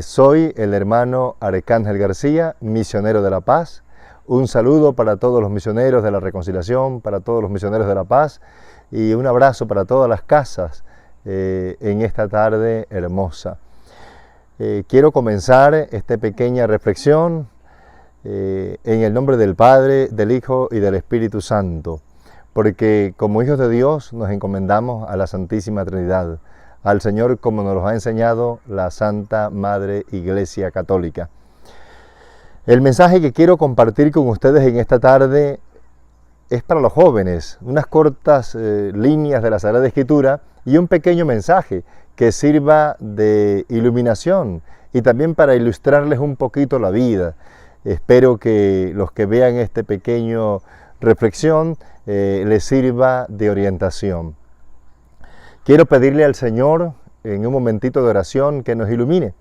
Soy el hermano Arcángel García, misionero de la paz. Un saludo para todos los misioneros de la reconciliación, para todos los misioneros de la paz y un abrazo para todas las casas en esta tarde hermosa. Quiero comenzar esta pequeña reflexión en el nombre del Padre, del Hijo y del Espíritu Santo, porque como hijos de Dios nos encomendamos a la Santísima Trinidad, al Señor como nos lo ha enseñado la Santa Madre Iglesia Católica. El mensaje que quiero compartir con ustedes en esta tarde es para los jóvenes, unas cortas líneas de la Sagrada Escritura y un pequeño mensaje que sirva de iluminación y también para ilustrarles un poquito la vida. Espero que los que vean esta pequeña reflexión les sirva de orientación. Quiero pedirle al Señor en un momentito de oración que nos ilumine,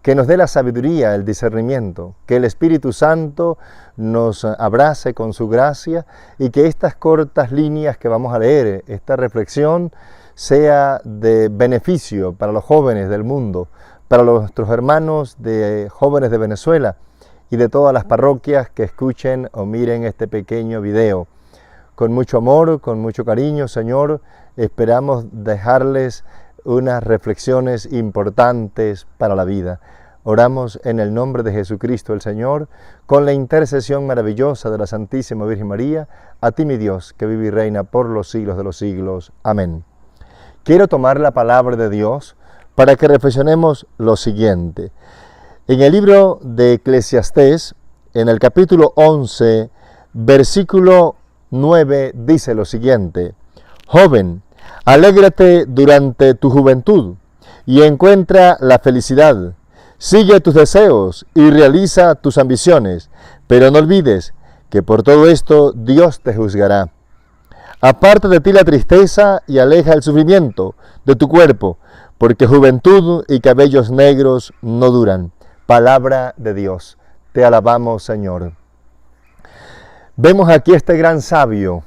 que nos dé la sabiduría, el discernimiento, que el Espíritu Santo nos abrace con su gracia y que estas cortas líneas que vamos a leer, esta reflexión, sea de beneficio para los jóvenes del mundo, para nuestros hermanos de jóvenes de Venezuela y de todas las parroquias que escuchen o miren este pequeño video. Con mucho amor, con mucho cariño, Señor, esperamos dejarles unas reflexiones importantes para la vida. Oramos en el nombre de Jesucristo el Señor, con la intercesión maravillosa de la Santísima Virgen María, a ti mi Dios, que vive y reina por los siglos de los siglos. Amén. Quiero tomar la palabra de Dios para que reflexionemos lo siguiente. En el libro de Eclesiastés, en el capítulo 11, versículo 9, dice lo siguiente: Joven, alégrate durante tu juventud y encuentra la felicidad. Sigue tus deseos y realiza tus ambiciones, pero no olvides que por todo esto Dios te juzgará. Aparta de ti la tristeza y aleja el sufrimiento de tu cuerpo, porque juventud y cabellos negros no duran. Palabra de Dios. Te alabamos, Señor. Vemos aquí este gran sabio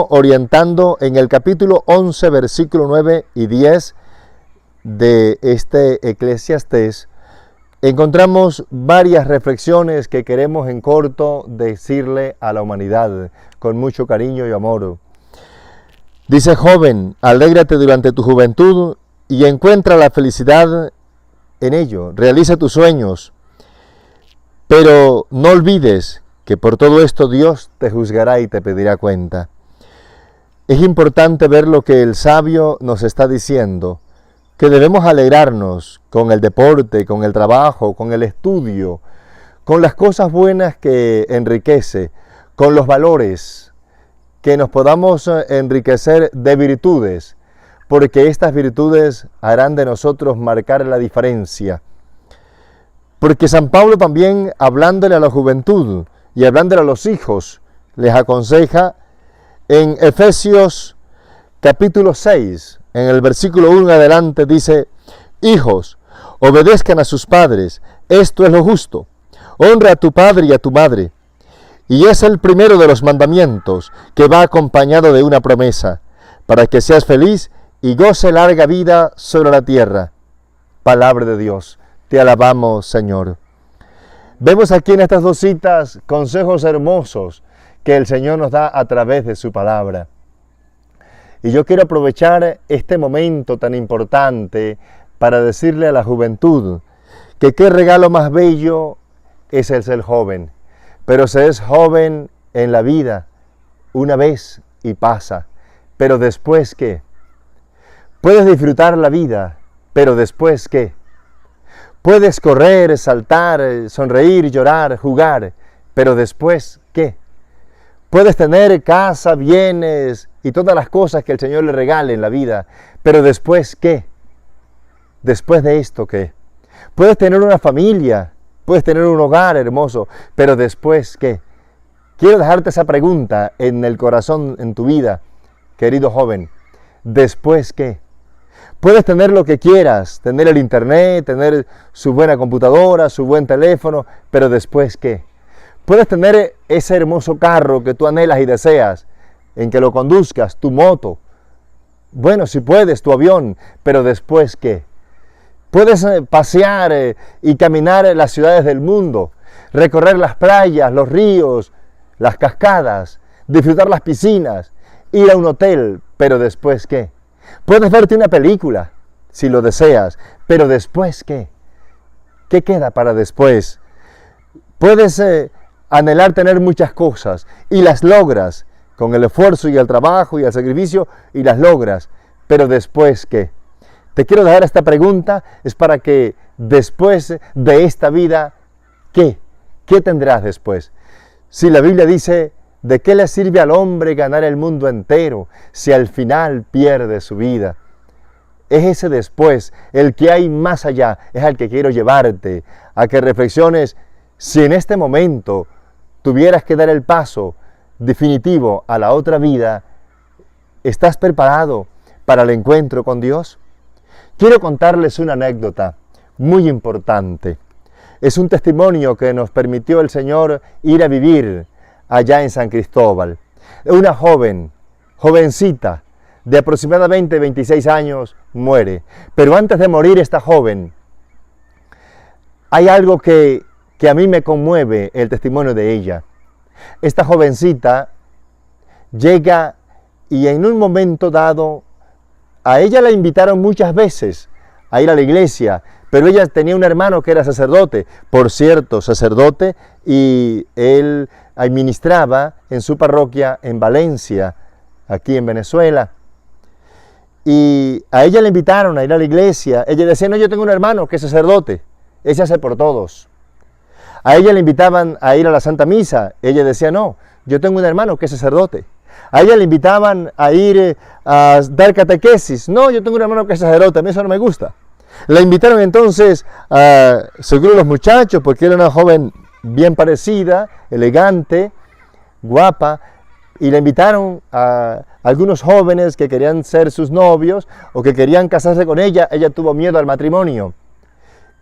orientando en el capítulo 11, versículo 9 y 10 de este Eclesiastés. Encontramos varias reflexiones que queremos en corto decirle a la humanidad con mucho cariño y amor. Dice: joven, alégrate durante tu juventud y encuentra la felicidad en ello. Realiza tus sueños, pero no olvides que por todo esto Dios te juzgará y te pedirá cuenta. Es importante ver lo que el sabio nos está diciendo, que debemos alegrarnos con el deporte, con el trabajo, con el estudio, con las cosas buenas que enriquece, con los valores, que nos podamos enriquecer de virtudes, porque estas virtudes harán de nosotros marcar la diferencia. Porque San Pablo también, hablándole a la juventud y hablándole a los hijos, les aconseja en Efesios capítulo 6, en el versículo 1 en adelante, dice: hijos, obedezcan a sus padres, esto es lo justo. Honra a tu padre y a tu madre. Y es el primero de los mandamientos, que va acompañado de una promesa, para que seas feliz y goce larga vida sobre la tierra. Palabra de Dios. Te alabamos, Señor. Vemos aquí en estas dos citas consejos hermosos que el Señor nos da a través de su palabra. Y yo quiero aprovechar este momento tan importante para decirle a la juventud que qué regalo más bello es el ser joven. Pero se es joven en la vida una vez y pasa. Pero después, ¿qué? Puedes disfrutar la vida, pero después, ¿qué? Puedes correr, saltar, sonreír, llorar, jugar, pero después, ¿qué? Puedes tener casa, bienes y todas las cosas que el Señor le regale en la vida, pero después, ¿qué? Después de esto, ¿qué? Puedes tener una familia, puedes tener un hogar hermoso, pero después, ¿qué? Quiero dejarte esa pregunta en el corazón, en tu vida, querido joven. ¿Después qué? Puedes tener lo que quieras, tener el internet, tener su buena computadora, su buen teléfono, pero después ¿qué? Puedes tener ese hermoso carro que tú anhelas y deseas, en que lo conduzcas, tu moto. Bueno, si puedes, tu avión, pero después ¿qué? Puedes pasear y caminar en las ciudades del mundo, recorrer las playas, los ríos, las cascadas, disfrutar las piscinas, ir a un hotel, pero ¿después qué? Puedes verte una película, si lo deseas, pero ¿después qué? ¿Qué queda para después? Puedes anhelar tener muchas cosas y las logras con el esfuerzo y el trabajo y el sacrificio y las logras, pero ¿después qué? Te quiero dejar esta pregunta, es para que después de esta vida, ¿qué? ¿Qué tendrás después? Si la Biblia dice, ¿de qué le sirve al hombre ganar el mundo entero si al final pierde su vida? Es ese después, el que hay más allá, es al que quiero llevarte, a que reflexiones si en este momento tuvieras que dar el paso definitivo a la otra vida, ¿estás preparado para el encuentro con Dios? Quiero contarles una anécdota muy importante. Es un testimonio que nos permitió el Señor ir a vivir allá en San Cristóbal. Una jovencita, de aproximadamente 26 años, muere. Pero antes de morir esta joven, hay algo que a mí me conmueve el testimonio de ella. Esta jovencita llega y en un momento dado, a ella la invitaron muchas veces a ir a la iglesia, pero ella tenía un hermano que era sacerdote, por cierto, sacerdote, y él administraba en su parroquia en Valencia, aquí en Venezuela. Y a ella le invitaron a ir a la iglesia. Ella decía, no, yo tengo un hermano que es sacerdote, él se hace por todos. A ella le invitaban a ir a la Santa Misa. Ella decía, no, yo tengo un hermano que es sacerdote. A ella le invitaban a ir a dar catequesis. No, yo tengo un hermano que es sacerdote, a mí eso no me gusta. La invitaron entonces, según los muchachos, porque era una joven bien parecida, elegante, guapa, y la invitaron a algunos jóvenes que querían ser sus novios o que querían casarse con ella. Ella tuvo miedo al matrimonio.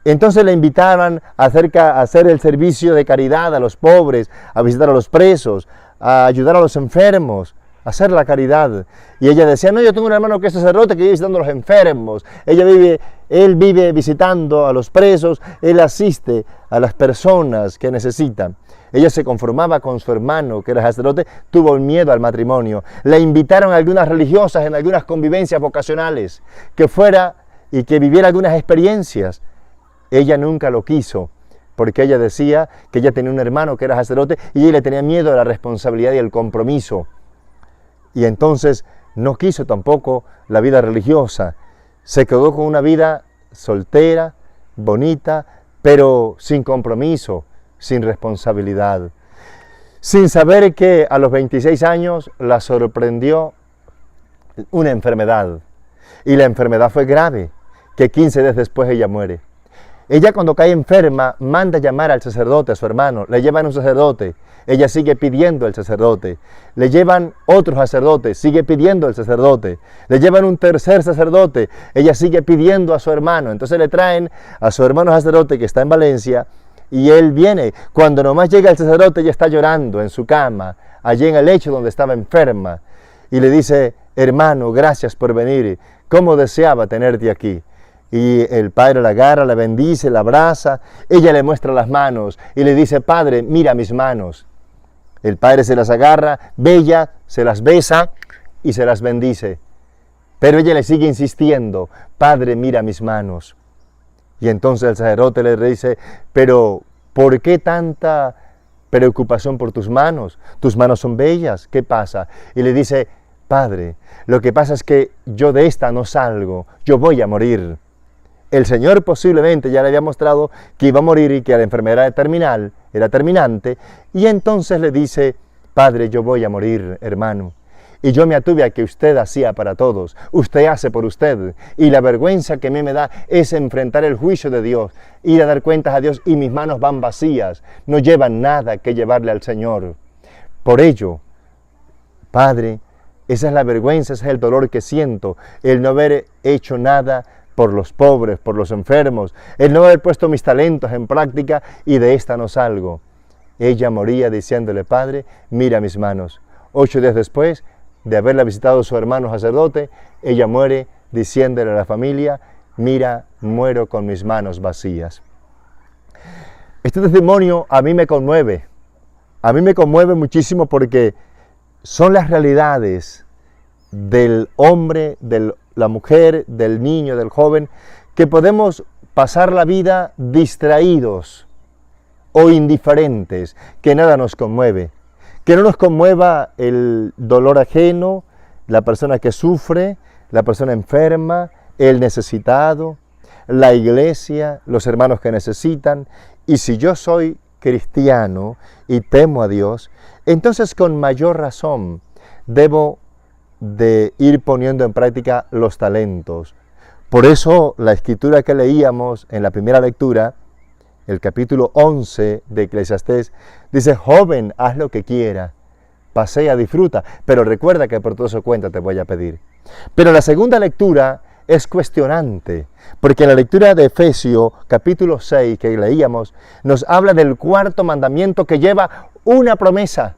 Entonces le invitaban a hacer el servicio de caridad a los pobres, a visitar a los presos, a ayudar a los enfermos, a hacer la caridad. Y ella decía, no, yo tengo un hermano que es sacerdote que vive visitando a los enfermos. Él vive visitando a los presos, él asiste a las personas que necesitan. Ella se conformaba con su hermano, que era sacerdote, tuvo miedo al matrimonio. Le invitaron a algunas religiosas en algunas convivencias vocacionales, que fuera y que viviera algunas experiencias. Ella nunca lo quiso, porque ella decía que ella tenía un hermano que era sacerdote y ella le tenía miedo a la responsabilidad y el compromiso. Y entonces no quiso tampoco la vida religiosa. Se quedó con una vida soltera, bonita, pero sin compromiso, sin responsabilidad. Sin saber que a los 26 años la sorprendió una enfermedad. Y la enfermedad fue grave, que 15 días después ella muere. Ella cuando cae enferma manda llamar al sacerdote, a su hermano, le llevan un sacerdote, ella sigue pidiendo al sacerdote, le llevan otro sacerdote, sigue pidiendo al sacerdote, le llevan un tercer sacerdote, ella sigue pidiendo a su hermano, entonces le traen a su hermano sacerdote que está en Valencia y él viene, cuando nomás llega el sacerdote ella está llorando en su cama, allí en el lecho donde estaba enferma y le dice, hermano, gracias por venir, cómo deseaba tenerte aquí. Y el padre la agarra, la bendice, la abraza, ella le muestra las manos y le dice, padre, mira mis manos. El padre se las agarra, bella, se las besa y se las bendice. Pero ella le sigue insistiendo, padre, mira mis manos. Y entonces el sacerdote le dice, pero ¿por qué tanta preocupación por tus manos? Tus manos son bellas, ¿qué pasa? Y le dice, padre, lo que pasa es que yo de esta no salgo, yo voy a morir. El Señor posiblemente ya le había mostrado que iba a morir y que la enfermedad era terminante, y entonces le dice, padre, yo voy a morir, hermano, y yo me atuve a que usted hacía para todos, usted hace por usted, y la vergüenza que a mí me da es enfrentar el juicio de Dios, ir a dar cuentas a Dios, y mis manos van vacías, no llevan nada que llevarle al Señor. Por ello, padre, esa es la vergüenza, ese es el dolor que siento, el no haber hecho nada por los pobres, por los enfermos, el no haber puesto mis talentos en práctica y de esta no salgo. Ella moría diciéndole, padre, mira mis manos. 8 días después de haberla visitado su hermano sacerdote, ella muere diciéndole a la familia, mira, muero con mis manos vacías. Este testimonio a mí me conmueve muchísimo porque son las realidades del hombre, de la mujer, del niño, del joven, que podemos pasar la vida distraídos o indiferentes, que nada nos conmueve, que no nos conmueva el dolor ajeno, la persona que sufre, la persona enferma, el necesitado, la iglesia, los hermanos que necesitan. Y si yo soy cristiano y temo a Dios, entonces con mayor razón debo de ir poniendo en práctica los talentos. Por eso la escritura que leíamos en la primera lectura, el capítulo 11 de Eclesiastés, dice: joven, haz lo que quiera, pasea, disfruta, pero recuerda que por todo eso cuenta te voy a pedir. Pero la segunda lectura es cuestionante, porque en la lectura de Efesios capítulo 6 que leíamos, nos habla del cuarto mandamiento que lleva una promesa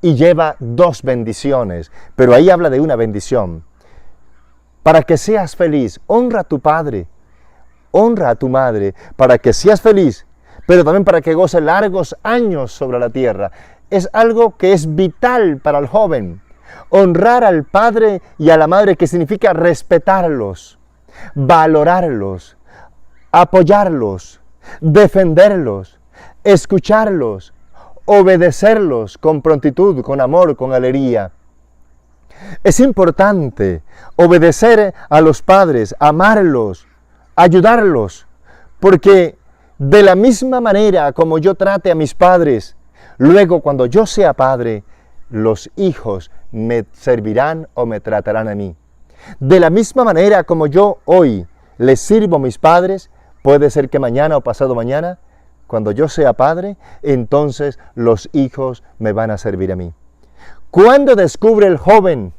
y lleva dos bendiciones, pero ahí habla de una bendición. Para que seas feliz, honra a tu padre, honra a tu madre, para que seas feliz, pero también para que goce largos años sobre la tierra. Es algo que es vital para el joven. Honrar al padre y a la madre, que significa respetarlos, valorarlos, apoyarlos, defenderlos, escucharlos, obedecerlos con prontitud, con amor, con alegría. Es importante obedecer a los padres, amarlos, ayudarlos, porque de la misma manera como yo trate a mis padres, luego cuando yo sea padre, los hijos me servirán o me tratarán a mí. De la misma manera como yo hoy les sirvo a mis padres, puede ser que mañana o pasado mañana, cuando yo sea padre, entonces los hijos me van a servir a mí. ¿Cuándo descubre el joven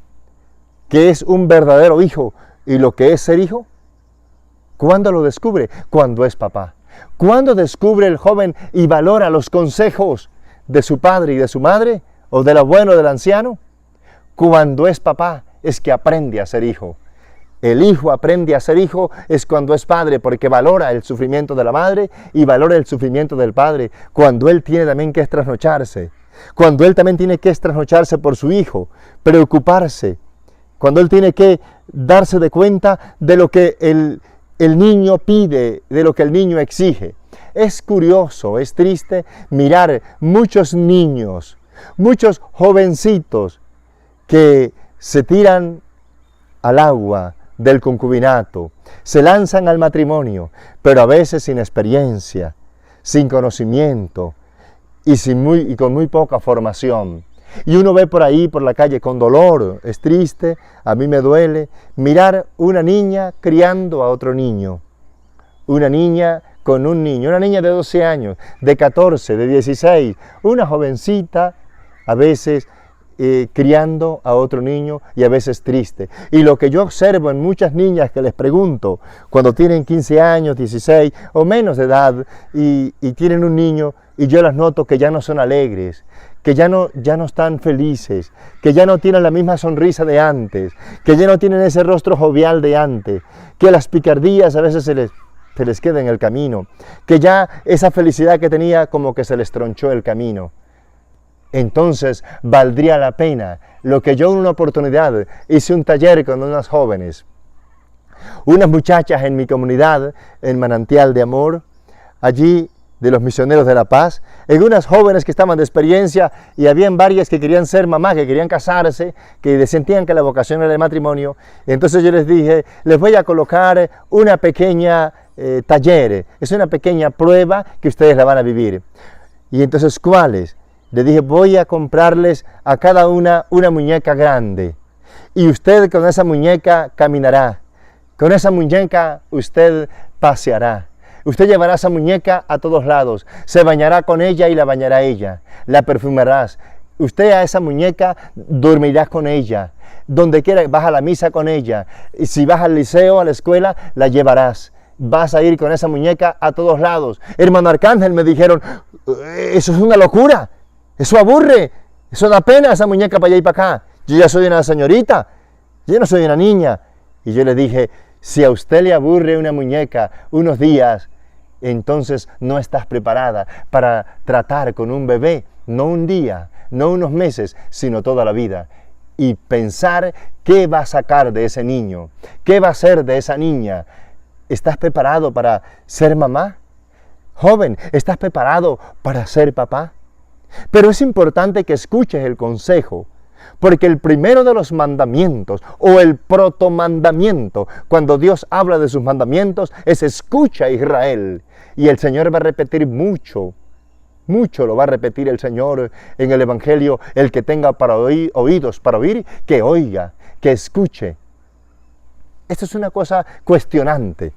que es un verdadero hijo y lo que es ser hijo? ¿Cuándo lo descubre? Cuando es papá. ¿Cuándo descubre el joven y valora los consejos de su padre y de su madre, o del abuelo o del anciano? Cuando es papá, es que aprende a ser hijo. El hijo aprende a ser hijo es cuando es padre, porque valora el sufrimiento de la madre y valora el sufrimiento del padre, cuando él tiene también que trasnocharse, cuando él también tiene que trasnocharse por su hijo, preocuparse, cuando él tiene que darse de cuenta de lo que el niño pide, de lo que el niño exige. Es curioso, es triste mirar muchos niños, muchos jovencitos que se tiran al agua del concubinato, se lanzan al matrimonio, pero a veces sin experiencia, sin conocimiento y con muy poca formación. Y uno ve por ahí, por la calle, con dolor, es triste, a mí me duele, mirar una niña criando a otro niño, una niña con un niño, una niña de 12 años, de 14, de 16, una jovencita, a veces criando a otro niño y a veces triste. Y lo que yo observo en muchas niñas que les pregunto, cuando tienen 15 años, 16 o menos de edad y tienen un niño, y yo las noto que ya no son alegres, que ya no están felices, que ya no tienen la misma sonrisa de antes, que ya no tienen ese rostro jovial de antes, que las picardías a veces se les queda en el camino, que ya esa felicidad que tenía como que se les tronchó el camino. Entonces valdría la pena lo que yo en una oportunidad hice un taller con unas jóvenes, unas muchachas en mi comunidad, en Manantial de Amor, allí de los Misioneros de la Paz, en unas jóvenes que estaban de experiencia y habían varias que querían ser mamás, que querían casarse, que sentían que la vocación era el matrimonio. Y entonces yo les dije, les voy a colocar una pequeña taller, es una pequeña prueba que ustedes la van a vivir. Y entonces, ¿cuáles? Le dije, voy a comprarles a cada una muñeca grande y usted con esa muñeca caminará, con esa muñeca usted paseará, usted llevará esa muñeca a todos lados, se bañará con ella y la bañará ella, la perfumarás, usted a esa muñeca dormirá con ella, donde quiera vas a la misa con ella, y si vas al liceo, a la escuela, la llevarás. Vas a ir con esa muñeca a todos lados. Hermano Arcángel, me dijeron, eso es una locura. Eso aburre, eso da pena, esa muñeca para allá y para acá. Yo ya soy una señorita, yo no soy una niña. Y yo le dije, Si a usted le aburre una muñeca unos días, entonces no estás preparada para tratar con un bebé, no un día, no unos meses, sino toda la vida. Y pensar qué va a sacar de ese niño, qué va a hacer de esa niña. ¿Estás preparado para ser mamá? Joven, ¿estás preparado para ser papá? Pero es importante que escuches el consejo, porque el primero de los mandamientos, o el protomandamiento, cuando Dios habla de sus mandamientos, es escucha, Israel. Y el Señor va a repetir mucho lo va a repetir el Señor en el Evangelio: el que tenga para oír, oídos para oír, que oiga, que escuche. Esto es una cosa cuestionante.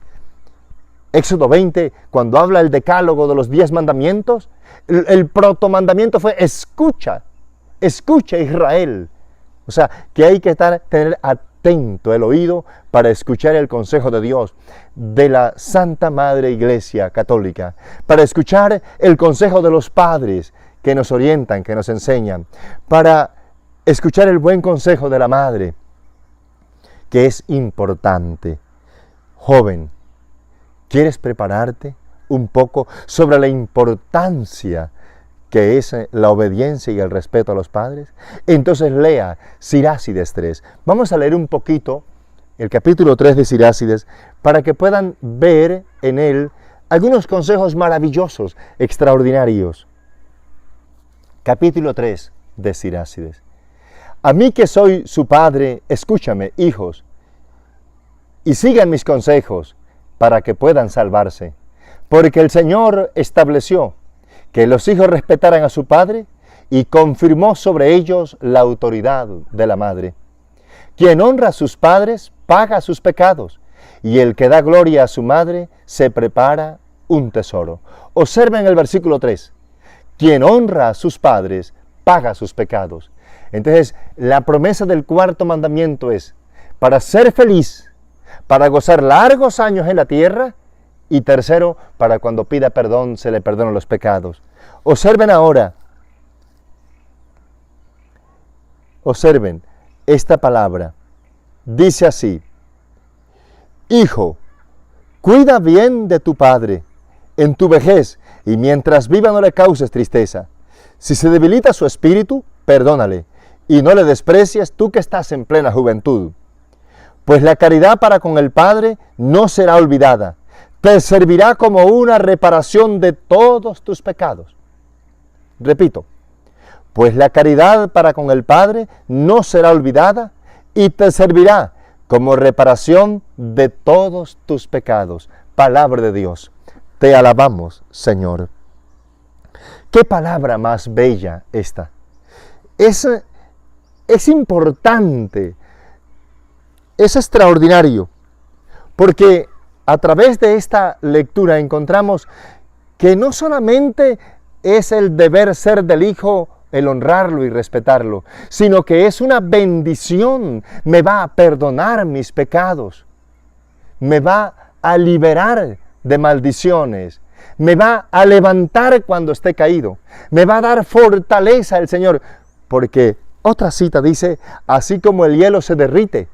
Éxodo 20, cuando habla el decálogo de los 10 mandamientos, el protomandamiento fue escucha Israel. O sea, que hay que tener atento el oído para escuchar el consejo de Dios, de la Santa Madre Iglesia Católica, para escuchar el consejo de los padres que nos orientan, que nos enseñan, para escuchar el buen consejo de la Madre, que es importante. Joven, ¿quieres prepararte un poco sobre la importancia que es la obediencia y el respeto a los padres? Entonces lea Sirácides 3. Vamos a leer un poquito el capítulo 3 de Sirácides para que puedan ver en él algunos consejos maravillosos, extraordinarios. Capítulo 3 de Sirácides. A mí que soy su padre, escúchame, hijos, y sigan mis consejos para que puedan salvarse. Porque el Señor estableció que los hijos respetaran a su padre y confirmó sobre ellos la autoridad de la madre. Quien honra a sus padres paga sus pecados, y el que da gloria a su madre se prepara un tesoro. Observen el versículo 3. Quien honra a sus padres paga sus pecados. Entonces, la promesa del cuarto mandamiento es para ser feliz, para gozar largos años en la tierra, y tercero, para cuando pida perdón, se le perdonan los pecados. Observen ahora, observen esta palabra. Dice así: Hijo, cuida bien de tu padre en tu vejez, y mientras viva no le causes tristeza. Si se debilita su espíritu, perdónale, y no le desprecies tú que estás en plena juventud. Pues la caridad para con el Padre no será olvidada, te servirá como una reparación de todos tus pecados. Repito, pues la caridad para con el Padre no será olvidada y te servirá como reparación de todos tus pecados. Palabra de Dios. Te alabamos, Señor. ¿Qué palabra más bella esta? Es importante, es extraordinario, porque a través de esta lectura encontramos que no solamente es el deber ser del Hijo el honrarlo y respetarlo, sino que es una bendición. Me va a perdonar mis pecados, me va a liberar de maldiciones, me va a levantar cuando esté caído, me va a dar fortaleza el Señor, porque otra cita dice: así como el hielo se derrite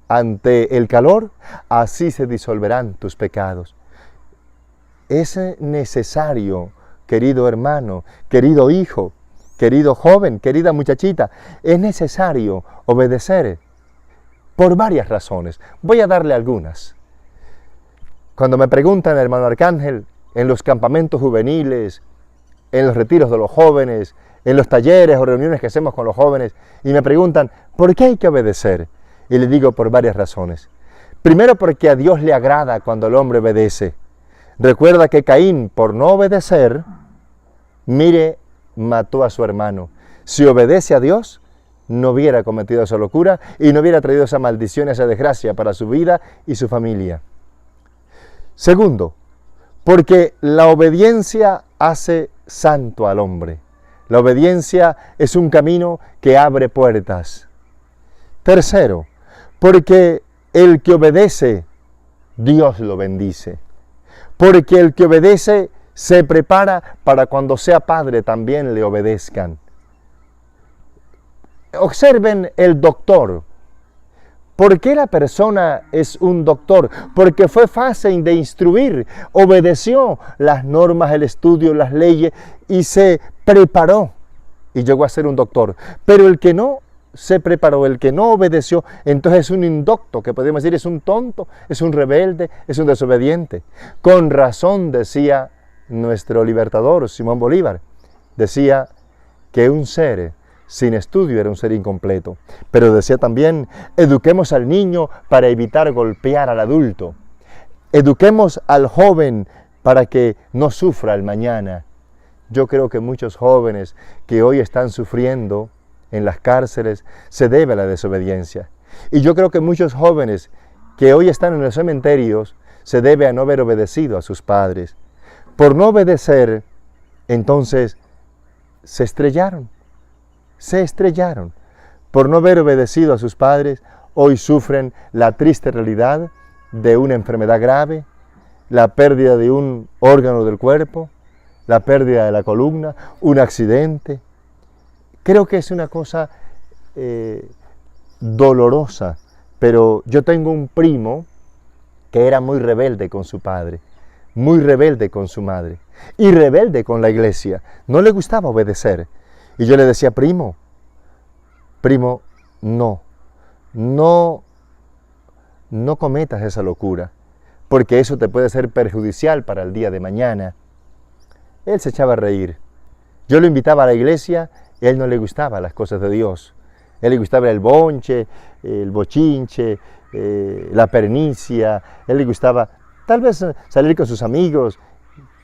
ante el calor, así se disolverán tus pecados. Es necesario, querido hermano, querido hijo, querido joven, querida muchachita, es necesario obedecer por varias razones. Voy a darle algunas. Cuando me preguntan, hermano Arcángel, en los campamentos juveniles, en los retiros de los jóvenes, en los talleres o reuniones que hacemos con los jóvenes, y me preguntan, ¿por qué hay que obedecer? Y le digo: por varias razones. Primero, porque a Dios le agrada cuando el hombre obedece. Recuerda que Caín, por no obedecer, mató a su hermano. Si obedece a Dios, no hubiera cometido esa locura y no hubiera traído esa maldición, esa desgracia para su vida y su familia. Segundo, porque la obediencia hace santo al hombre. La obediencia es un camino que abre puertas. Tercero, porque el que obedece, Dios lo bendice. Porque el que obedece se prepara para cuando sea padre también le obedezcan. Observen el doctor. ¿Por qué la persona es un doctor? Porque fue fácil de instruir, obedeció las normas, el estudio, las leyes y se preparó y llegó a ser un doctor. Pero el que no se preparó, el que no obedeció, entonces es un indocto, que podemos decir es un tonto, es un rebelde, es un desobediente. Con razón decía nuestro libertador Simón Bolívar, decía que un ser sin estudio era un ser incompleto. Pero decía también, eduquemos al niño para evitar golpear al adulto. Eduquemos al joven para que no sufra el mañana. Yo creo que muchos jóvenes que hoy están sufriendo en las cárceles se debe a la desobediencia. Y yo creo que muchos jóvenes que hoy están en los cementerios se debe a no haber obedecido a sus padres. Por no obedecer, entonces se estrellaron. Por no haber obedecido a sus padres, hoy sufren la triste realidad de una enfermedad grave, la pérdida de un órgano del cuerpo, la pérdida de la columna, un accidente. Creo que es una cosa dolorosa, pero yo tengo un primo que era muy rebelde con su padre, muy rebelde con su madre y rebelde con la iglesia. No le gustaba obedecer. Y yo le decía, primo, no cometas esa locura, porque eso te puede ser perjudicial para el día de mañana. Él se echaba a reír. Yo lo invitaba a la iglesia, y a él no le gustaba las cosas de Dios. A él le gustaba el bonche, el bochinche, la pernicia. A él le gustaba tal vez salir con sus amigos,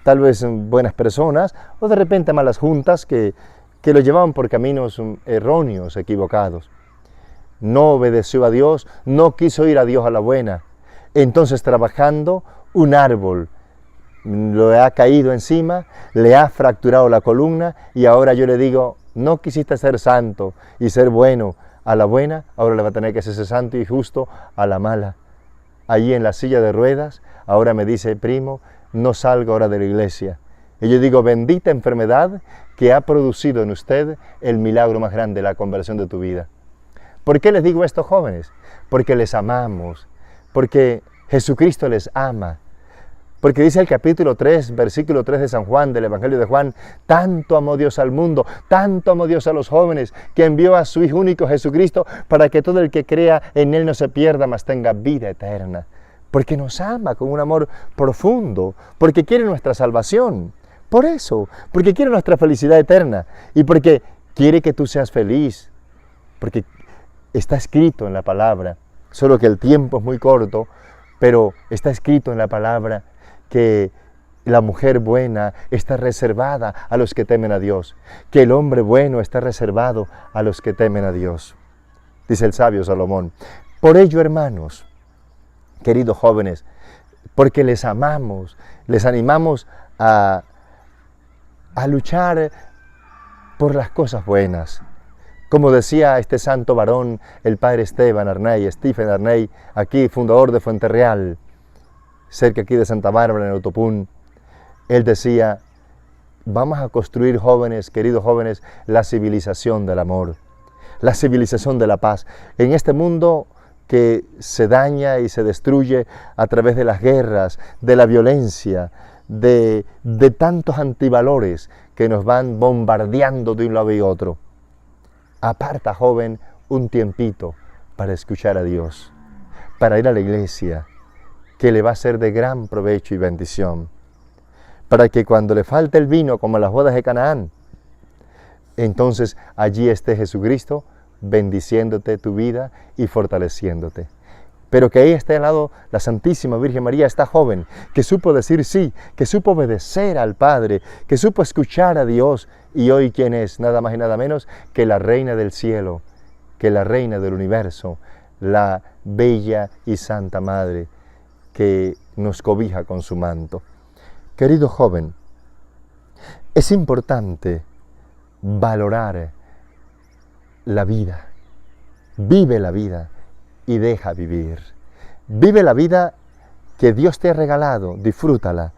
tal vez buenas personas, o de repente malas juntas que lo llevaban por caminos erróneos, equivocados. No obedeció a Dios, no quiso ir a Dios a la buena. Entonces trabajando, un árbol le ha caído encima, le ha fracturado la columna y ahora yo le digo, no quisiste ser santo y ser bueno a la buena, ahora le va a tener que ser santo y justo a la mala. Allí en la silla de ruedas, ahora me dice, primo, no salga ahora de la iglesia. Y yo digo, bendita enfermedad que ha producido en usted el milagro más grande, la conversión de tu vida. ¿Por qué les digo esto, jóvenes? Porque les amamos, porque Jesucristo les ama. Porque dice el capítulo 3, versículo 3 de San Juan, del Evangelio de Juan, tanto amó Dios al mundo, tanto amó Dios a los jóvenes, que envió a su Hijo único Jesucristo para que todo el que crea en Él no se pierda, mas tenga vida eterna. Porque nos ama con un amor profundo, porque quiere nuestra salvación. Por eso, porque quiere nuestra felicidad eterna y porque quiere que tú seas feliz, porque está escrito en la palabra, solo que el tiempo es muy corto, pero está escrito en la palabra que la mujer buena está reservada a los que temen a Dios, que el hombre bueno está reservado a los que temen a Dios, dice el sabio Salomón. Por ello, hermanos, queridos jóvenes, porque les amamos, les animamos a luchar por las cosas buenas. Como decía este santo varón, el padre Stephen Arnay, aquí fundador de Fuenterreal, cerca aquí de Santa Bárbara, en Otopún, él decía, vamos a construir, jóvenes, queridos jóvenes, la civilización del amor, la civilización de la paz. En este mundo que se daña y se destruye a través de las guerras, de la violencia, de tantos antivalores que nos van bombardeando de un lado y otro. Aparta, joven, un tiempito para escuchar a Dios, para ir a la iglesia, que le va a ser de gran provecho y bendición, para que cuando le falte el vino, como en las bodas de Canaán, entonces allí esté Jesucristo bendiciéndote tu vida y fortaleciéndote. Pero que ahí esté al lado la Santísima Virgen María, esta joven, que supo decir sí, que supo obedecer al Padre, que supo escuchar a Dios, y hoy ¿quién es? Nada más y nada menos que la Reina del Cielo, que la Reina del Universo, la Bella y Santa Madre, que nos cobija con su manto. Querido joven, es importante valorar la vida, vive la vida y deja vivir. Vive la vida que Dios te ha regalado, disfrútala,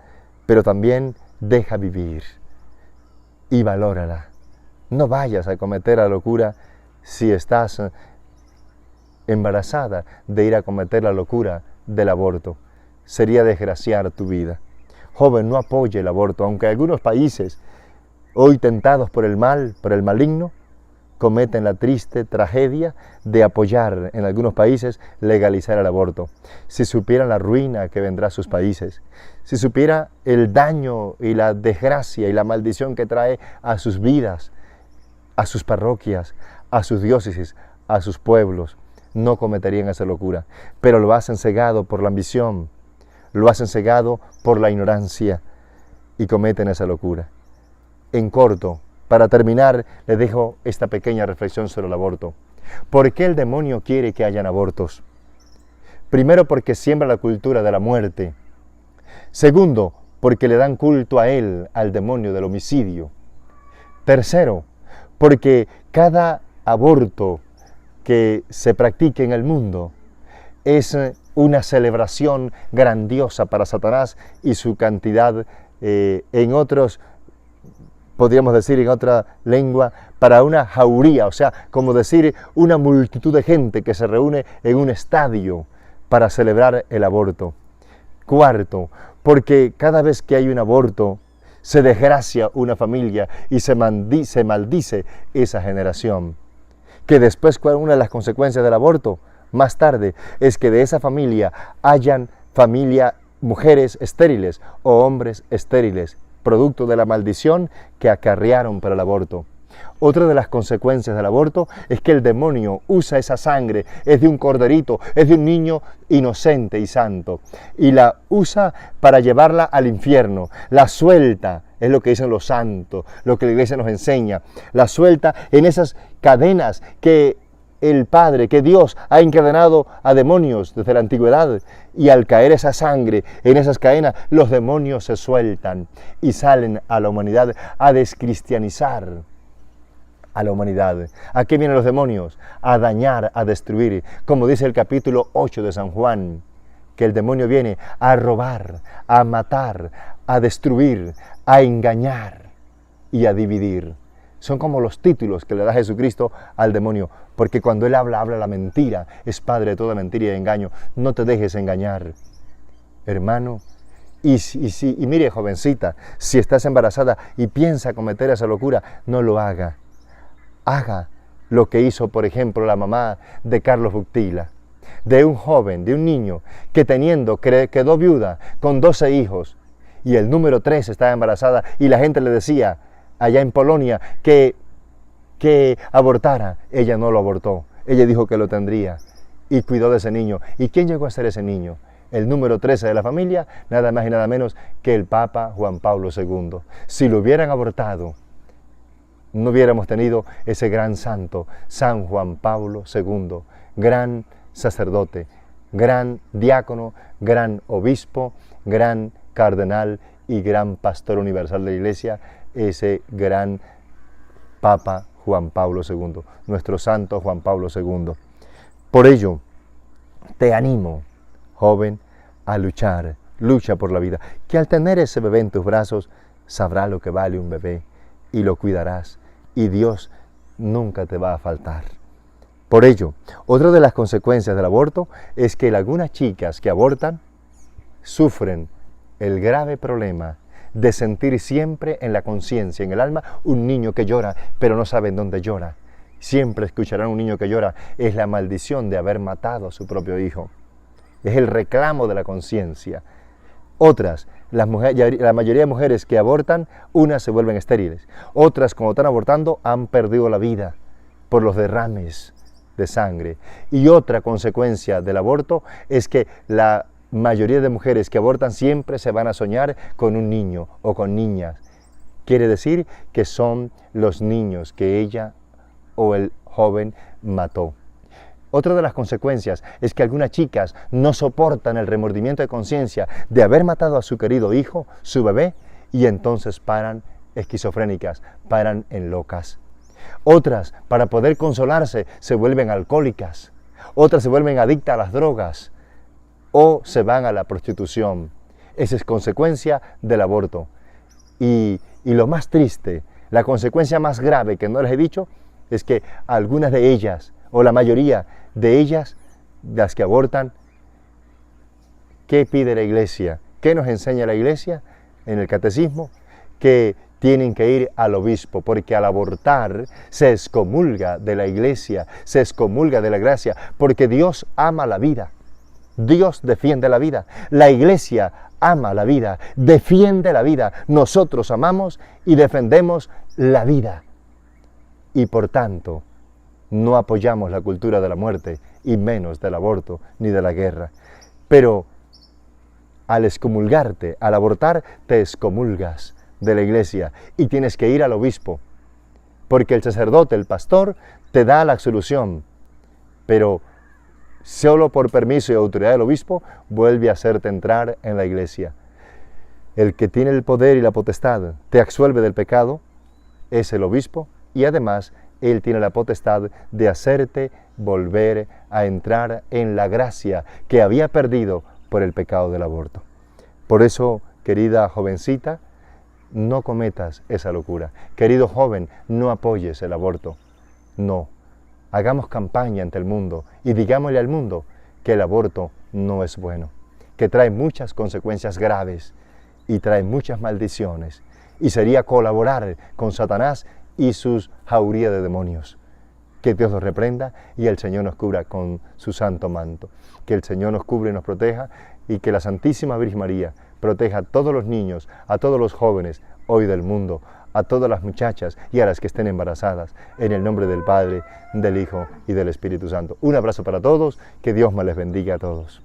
pero también deja vivir y valórala. No vayas a cometer la locura si estás embarazada de ir a cometer la locura del aborto. Sería desgraciar tu vida. Joven, no apoye el aborto, aunque algunos países, hoy tentados por el mal, por el maligno, cometen la triste tragedia de apoyar en algunos países legalizar el aborto. Si supieran la ruina que vendrá a sus países, si supiera el daño y la desgracia y la maldición que trae a sus vidas, a sus parroquias, a sus diócesis, a sus pueblos, no cometerían esa locura. Pero lo hacen cegado por la ambición, lo hacen cegado por la ignorancia y cometen esa locura. En corto, para terminar, les dejo esta pequeña reflexión sobre el aborto. ¿Por qué el demonio quiere que hayan abortos? Primero, porque siembra la cultura de la muerte. Segundo, porque le dan culto a él, al demonio del homicidio. Tercero, porque cada aborto que se practique en el mundo es una celebración grandiosa para Satanás y su cantidad, en otros, podríamos decir en otra lengua, para una jauría, o sea, como decir una multitud de gente que se reúne en un estadio para celebrar el aborto. Cuarto, porque cada vez que hay un aborto, se desgracia una familia y se maldice esa generación. Que después, ¿cuál es una de las consecuencias del aborto? Más tarde, es que de esa familia hayan mujeres estériles o hombres estériles, producto de la maldición que acarrearon para el aborto. Otra de las consecuencias del aborto es que el demonio usa esa sangre, es de un corderito, es de un niño inocente y santo, y la usa para llevarla al infierno, la suelta, es lo que dicen los santos, lo que la Iglesia nos enseña, la suelta en esas cadenas que el Padre, que Dios ha encadenado a demonios desde la antigüedad, y al caer esa sangre en esas cadenas, los demonios se sueltan y salen a la humanidad a descristianizar a la humanidad. ¿A qué vienen los demonios? A dañar, a destruir. Como dice el capítulo 8 de San Juan, que el demonio viene a robar, a matar, a destruir, a engañar y a dividir. Son como los títulos que le da Jesucristo al demonio, porque cuando Él habla la mentira, es padre de toda mentira y de engaño. No te dejes engañar, hermano. Y mire, jovencita, si estás embarazada y piensa cometer esa locura, no lo haga. Haga lo que hizo, por ejemplo, la mamá de Carlos Buctila, de un joven, de un niño, que quedó viuda con 12 hijos, y el número 3 estaba embarazada, y la gente le decía, allá en Polonia, que abortara. Ella no lo abortó, ella dijo que lo tendría, y cuidó de ese niño. ¿Y quién llegó a ser ese niño? El número 13 de la familia, nada más y nada menos que el Papa Juan Pablo II. Si lo hubieran abortado, no hubiéramos tenido ese gran santo, San Juan Pablo II, gran sacerdote, gran diácono, gran obispo, gran cardenal y gran pastor universal de la Iglesia, ese gran Papa Juan Pablo II, nuestro santo Juan Pablo II. Por ello, te animo, joven, a luchar, lucha por la vida, que al tener ese bebé en tus brazos, sabrá lo que vale un bebé y lo cuidarás, y Dios nunca te va a faltar. Por ello, otra de las consecuencias del aborto es que algunas chicas que abortan sufren el grave problema de sentir siempre en la conciencia, en el alma, un niño que llora, pero no saben dónde llora. Siempre escucharán un niño que llora. Es la maldición de haber matado a su propio hijo. Es el reclamo de la conciencia. Otras, la mayoría de mujeres que abortan, unas se vuelven estériles. Otras, cuando están abortando, han perdido la vida por los derrames de sangre. Y otra consecuencia del aborto es que la mayoría de mujeres que abortan siempre se van a soñar con un niño o con niñas. Quiere decir que son los niños que ella o el joven mató. Otra de las consecuencias es que algunas chicas no soportan el remordimiento de conciencia de haber matado a su querido hijo, su bebé, y entonces paran esquizofrénicas, paran en locas. Otras, para poder consolarse, se vuelven alcohólicas. Otras se vuelven adictas a las drogas o se van a la prostitución. Esa es consecuencia del aborto. Y lo más triste, la consecuencia más grave que no les he dicho, es que algunas de ellas o la mayoría de ellas, las que abortan, ¿qué pide la Iglesia? ¿Qué nos enseña la Iglesia en el Catecismo? Que tienen que ir al obispo, porque al abortar se excomulga de la Iglesia, se excomulga de la gracia, porque Dios ama la vida. Dios defiende la vida. La Iglesia ama la vida, defiende la vida. Nosotros amamos y defendemos la vida. Y por tanto, no apoyamos la cultura de la muerte, y menos del aborto ni de la guerra. Pero al excomulgarte, al abortar, te excomulgas de la Iglesia y tienes que ir al obispo, porque el sacerdote, el pastor, te da la absolución, pero solo por permiso y autoridad del obispo vuelve a hacerte entrar en la Iglesia. El que tiene el poder y la potestad te absuelve del pecado es el obispo, y además él tiene la potestad de hacerte volver a entrar en la gracia que había perdido por el pecado del aborto. Por eso, querida jovencita, no cometas esa locura. Querido joven, no apoyes el aborto. No. Hagamos campaña ante el mundo y digámosle al mundo que el aborto no es bueno, que trae muchas consecuencias graves y trae muchas maldiciones, y sería colaborar con Satanás y sus jaurías de demonios. Que Dios los reprenda y el Señor nos cubra con su santo manto. Que el Señor nos cubra y nos proteja, y que la Santísima Virgen María proteja a todos los niños, a todos los jóvenes hoy del mundo, a todas las muchachas y a las que estén embarazadas, en el nombre del Padre, del Hijo y del Espíritu Santo. Un abrazo para todos, que Dios me les bendiga a todos.